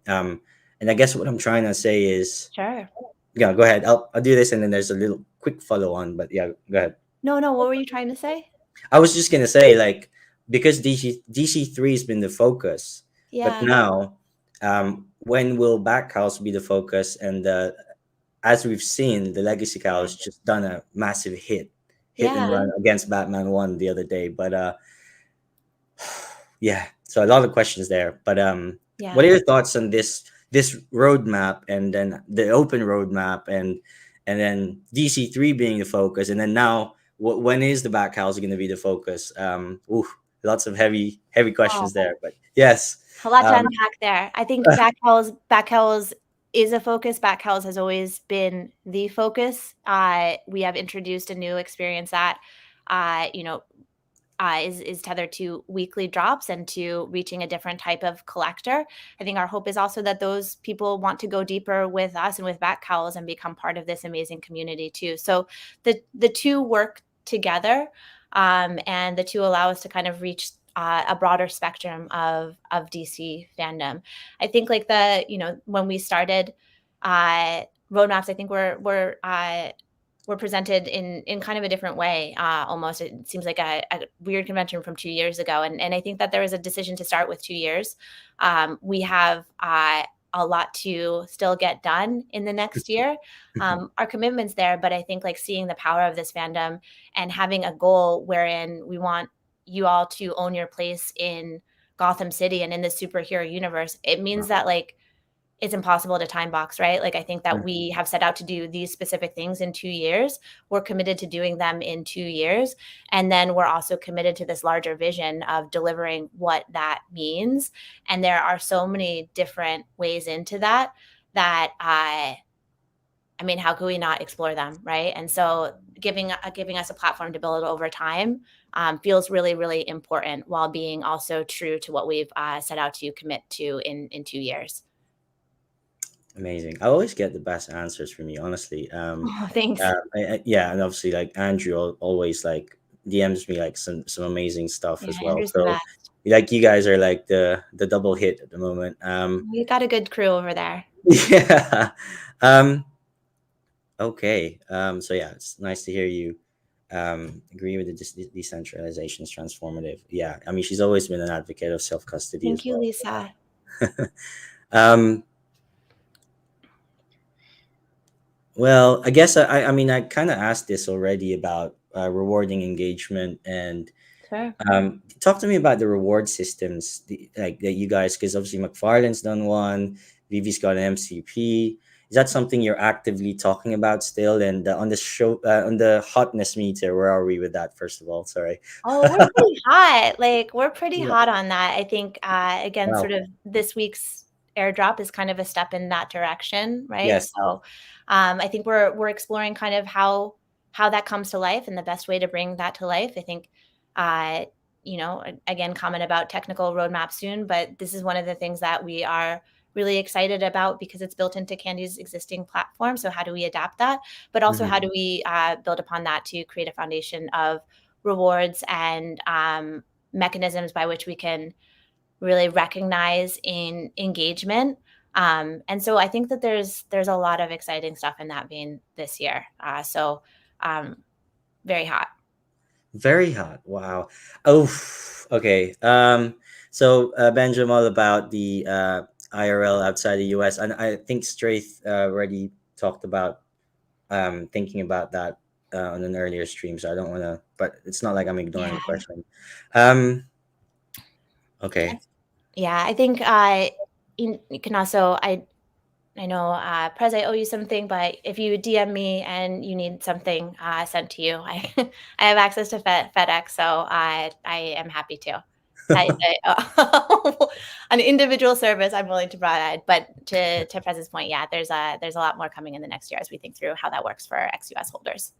Um, and I guess what I'm trying to say is, sure. yeah, go ahead. I'll do this and then there's a little quick follow on, but yeah, go ahead. No, no, what were you trying to say? I was just gonna say, like, because DC3 has been the focus, but Yeah, now, when will Batcowls be the focus? And as we've seen, the Legacy Cow yeah, has just done a massive hit and yeah, run against Batman One the other day. But yeah, so a lot of questions there. But what yeah. are your thoughts on this roadmap, and then the open roadmap, and then DC3 being the focus, and then now when is the back house going to be the focus? Ooh, lots of heavy Oh, questions there, but yes. a lot to um, unpack there. I think Batcowls is a focus. Batcowls has always been the focus. We have introduced a new experience that, you know, is tethered to weekly drops and to reaching a different type of collector. I think our hope is also that those people want to go deeper with us and with Batcowls and become part of this amazing community too. So the two work together, and the two allow us to kind of reach a broader spectrum of DC fandom. I think like when we started roadmaps, I think we're presented in kind of a different way. Almost, it seems like a weird convention from 2 years ago, and I think that there was a decision to start with 2 years. We have a lot to still get done in the next year. Our commitment's there, but I think like seeing the power of this fandom and having a goal wherein we want you all to own your place in Gotham City and in the superhero universe, it means that like it's impossible to time box, right? Like, I think that we have set out to do these specific things in 2 years. We're committed to doing them in 2 years. And then we're also committed to this larger vision of delivering what that means. And there are so many different ways into that that I mean, how could we not explore them, right? And so giving us a platform to build over time feels really, really important while being also true to what we've set out to commit to in 2 years. Amazing. I always get the best answers from you, honestly. Oh, thanks. Yeah, and obviously, like Andrew always like DMs me like some amazing stuff Yeah, as well. Andrew's the So, best. like, you guys are like the double hit at the moment. We got a good crew over there. Yeah. Um, okay. So yeah, it's nice to hear you agree with the decentralization is transformative. Yeah, I mean, she's always been an advocate of self custody Thank as you, well. Lisa. um, Well, I guess I mean, I kind of asked this already about rewarding engagement, and Sure. talk to me about the reward systems, like that you guys, because obviously McFarlane's done one, Vivi's got an MCP. Is that something you're actively talking about still? And on the show, on the hotness meter, where are we with that? First of all, sorry. Oh, we're pretty hot. Like, we're pretty Yeah. hot on that. I think, again, sort Wow. of this week's airdrop is kind of a step in that direction, right? Yes. So, I think we're exploring kind of how that comes to life and the best way to bring that to life. I think, uh, again, comment about technical roadmap soon, but this is one of the things that we are really excited about because it's built into Candy's existing platform. So, how do we adapt that? But also, how Hmm. do we build upon that to create a foundation of rewards and mechanisms by which we can really recognize in engagement. And so I think that there's a lot of exciting stuff in that vein this year. Um, very hot. Very hot. Wow. Oh, okay. So Benjamin, all about the IRL outside the US, and I think Straith already talked about thinking about that on an earlier stream. So I don't want to, but it's not like I'm ignoring Yeah. the question. Um, okay. Yeah, I think you can also I know Prez, I owe you something, but if you DM me and you need something sent to you, I I have access to FedEx, so I am happy to. An individual service I'm willing to provide, but to Prez's point, yeah, there's a lot more coming in the next year as we think through how that works for ex-US holders.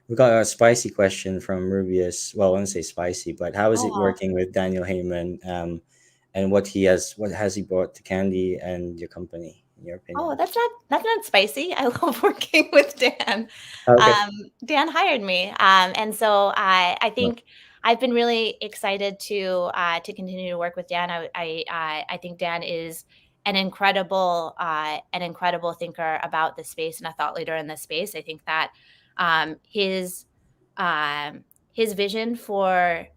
We got a spicy question from Rubius. Well, I wouldn't say spicy, but how is it Oh, working with Daniel Heyman, and what has he brought to Candy and your company, in your opinion? Oh, that's not spicy. I love working with Dan. Okay. Um, Dan hired me, and so I Well, think I've been really excited to continue to work with Dan. I think Dan is an incredible thinker about the space and a thought leader in the space. I think that um, his um, his vision for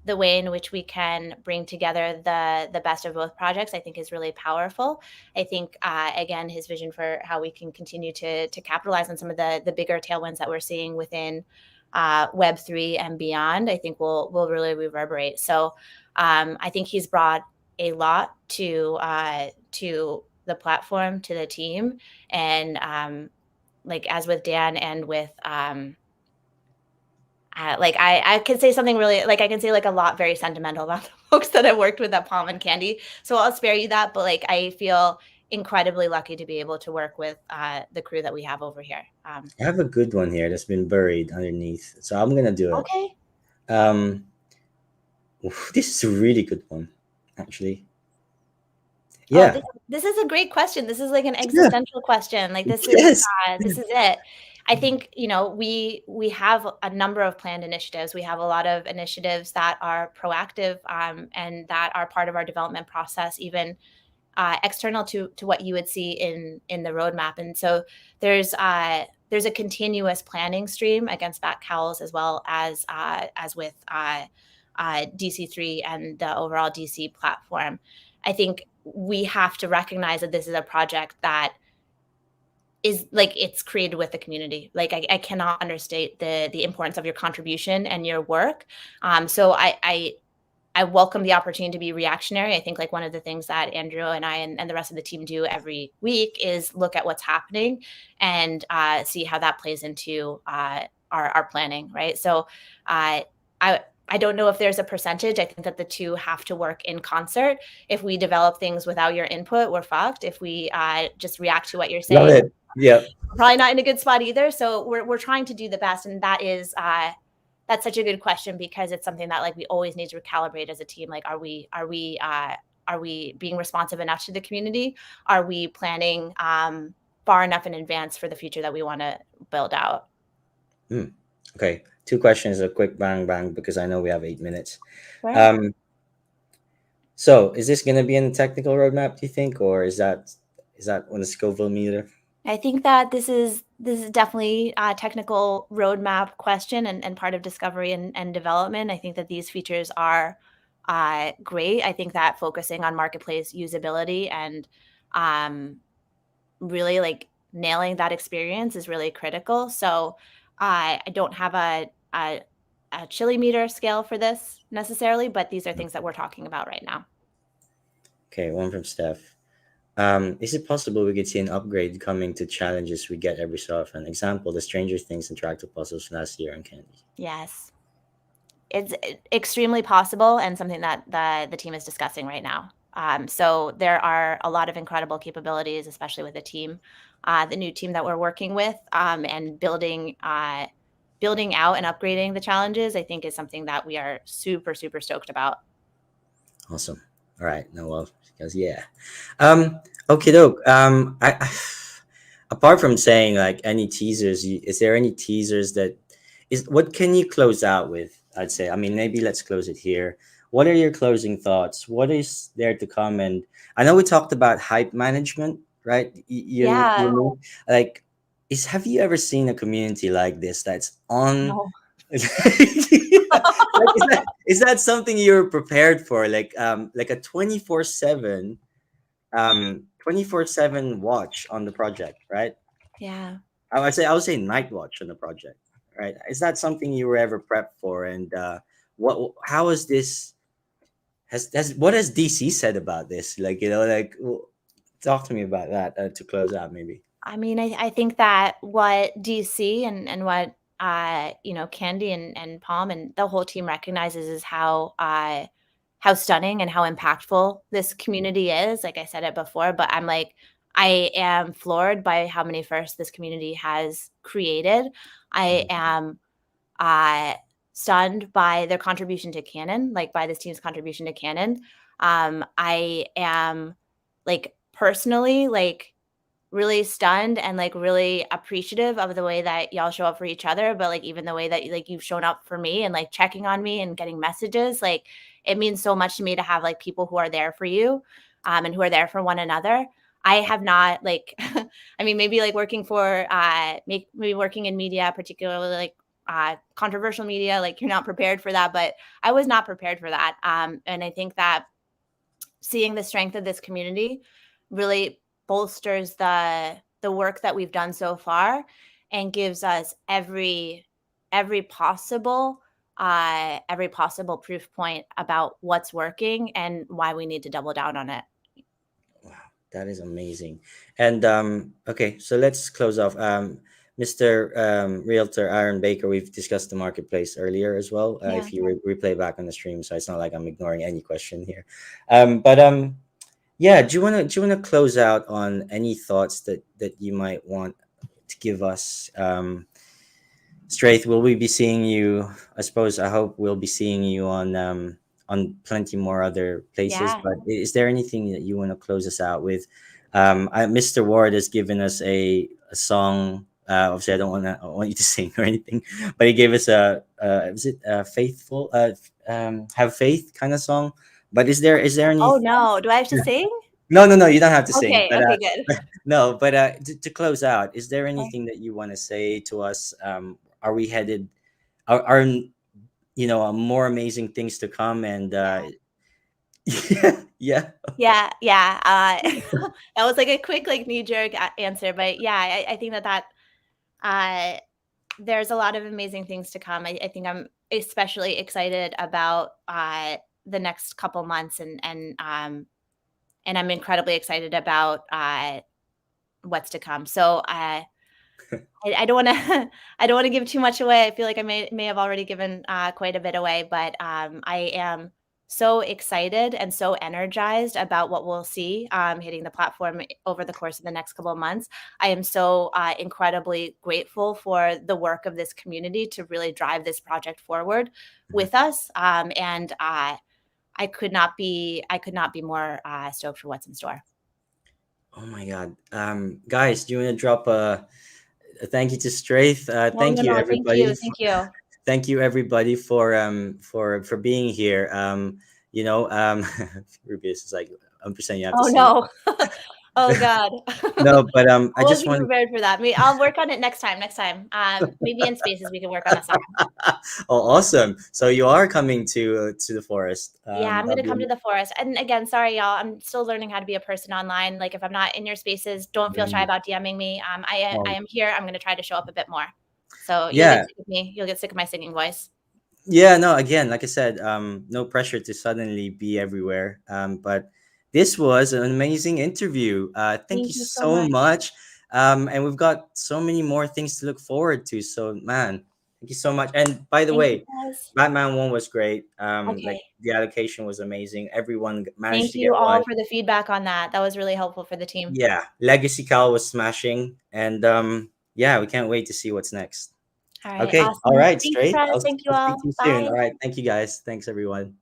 the way in which we can bring together the best of both projects, I think, is really powerful. I think again, his vision for how we can continue to capitalize on some of the bigger tailwinds that we're seeing within Web3 and beyond, I think will really reverberate. So I think he's brought a lot to the platform, to the team, and like as with Dan and with like I can say something really like I can say like a lot very sentimental about the folks that I've worked with at Palm and Candy. So I'll spare you that, but like I feel incredibly lucky to be able to work with the crew that we have over here. I have a good one here that's been buried underneath, so I'm gonna do it. Okay. Um, this is a really good one, actually. Oh, Yeah. this is a great question. This is like an Yeah. existential question. Like Yes. this is it. I think, you know, we have a number of planned initiatives. We have a lot of initiatives that are proactive and that are part of our development process, even external to what you would see in the roadmap. And so there's a continuous planning stream against Batcowls as with DC3 and the overall DC platform. I think we have to recognize that this is a project that is like it's created with the community. Like I cannot understate the importance of your contribution and your work. So I welcome the opportunity to be reactionary. I think like one of the things that Andrew and I and the rest of the team do every week is look at what's happening and see how that plays into our planning, right? So I I don't know if there's a percentage. I think that the two have to work in concert. If we develop things without your input, we're fucked. If we just react to what you're Love saying, it. Yeah. probably not in a good spot either. So we're trying to do the best, and that's such a good question because it's something that like we always need to recalibrate as a team. Like, are we being responsive enough to the community? Are we planning far enough in advance for the future that we want to build out? Hmm. Okay. Two questions, a quick bang bang because I know we have 8 minutes. Right. Um, so is this gonna be in the technical roadmap, do you think, or is that on the Scoville meter? I think that this is definitely a technical roadmap question and part of discovery and development. I think that these features are great. I think that focusing on marketplace usability and um, really like nailing that experience is really critical. So I don't have a chili meter scale for this necessarily, but these are things that we're talking about right now. Okay, one from Steph. Is it possible we could see an upgrade coming to challenges we get every so often? Example, the Stranger Things interactive puzzles last year on Candy. Yes. It's extremely possible and something that the team is discussing right now. So there are a lot of incredible capabilities, especially with the new team that we're working with, and building out and upgrading the challenges. I think is something that we are super super stoked about. Awesome. All right. No, well, because yeah. Okay, doke. Apart from saying like any teasers, is there any teasers that is what can you close out with? I'd say. I mean, maybe let's close it here. What are your closing thoughts? What is there to come? And I know we talked about hype management, right? You Yeah. know, like, have you ever seen a community like this that's on? No. Like, is that something you're prepared for, like a 24/7 24/7 watch on the project, right? Yeah. I would say night watch on the project, right? Is that something you were ever prepped for? And what how is this has what has DC said about this? Like, talk to me about that to close out, maybe. I mean, I think that what DC and what Candy and Palm and the whole team recognizes is how stunning and how impactful this community is. Like I said it before, but I'm like, I am floored by how many firsts this community has created. I Mhm. am uh stunned by their contribution to canon, like by this team's contribution to canon. I am like personally like really stunned and like really appreciative of the way that y'all show up for each other, but like even the way that like you've shown up for me and like checking on me and getting messages, like it means so much to me to have like people who are there for you, and who are there for one another. I have not like I mean maybe like working for maybe working in media, particularly like controversial media, like you're not prepared for that, but I was not prepared for that. And I think that seeing the strength of this community really bolsters the work that we've done so far and gives us every possible every possible proof point about what's working and why we need to double down on it. Wow, that is amazing. And okay, so let's close off. Mr. Realtor Aaron Baker, we've discussed the marketplace earlier as well. Yeah. If you replay back on the stream, so it's not like I'm ignoring any question here. But yeah, do you wanna close out on any thoughts that you might want to give us? Straith, will we be seeing you? I suppose I hope we'll be seeing you on plenty more other places. Yeah. But is there anything that you want to close us out with? Mr. Ward has given us a song. Obviously, I want you to sing or anything, but he gave us is it faithful? Have faith kind of song. But is there any? Oh no, do I have to sing? No, no, no. You don't have to sing. Okay, But okay, good. no. But to close out, is there anything that you want to say to us? Are we headed? Are more amazing things to come? And yeah, yeah. Yeah, yeah, that was like a quick, like, knee-jerk answer, but yeah, I think that uh, there's a lot of amazing things to come. I think I'm especially excited about, the next couple months and I'm incredibly excited about, what's to come. So, I don't wanna I don't wanna give too much away. I feel like I may have already given, quite a bit away, but, I am so excited and so energized about what we'll see, hitting the platform over the course of the next couple of months. I am so, incredibly grateful for the work of this community to really drive this project forward Mhm. with us, and, I could not be more, stoked for what's in store. Oh my God, guys, do you want to drop a thank you to Straith? No, Thank no, you no, thank you, everybody. thank you. Thank you everybody for being here. Rubius is like, 100% you have to Oh, sing. no. Oh god. No, but I I just wasn't want. prepared for that. I'll work on it next time. Maybe in Spaces we can work on a song. Oh, awesome! So you are coming to the forest. Yeah, I'm That'll gonna be come to the forest. And again, sorry, y'all, I'm still learning how to be a person online. Like, if I'm not in your spaces, don't feel shy mm, about DMing me. I um, am here. I'm gonna try to show up a bit more. So you'll get yeah, sick of me. You'll get sick of my singing voice. yeah. No, again, like I said, no pressure to suddenly be everywhere. But this was an amazing interview. Thank you Thank you so so much. much. And we've got so many more things to look forward to. So, man, thank you so much. And by the Thank you, way, guys. Batman one was great. Okay. Like the allocation was amazing. Everyone managed Thank to get you all one. for the feedback on that. That was really helpful for the team. Yeah, Legacy Cal was smashing, and yeah, we can't wait to see what's next. All right, Okay, all awesome. right, Thank you, straight. Prez. I'll Thank you I'll speak all. to you soon. Bye. All right, thank you guys. Thanks everyone.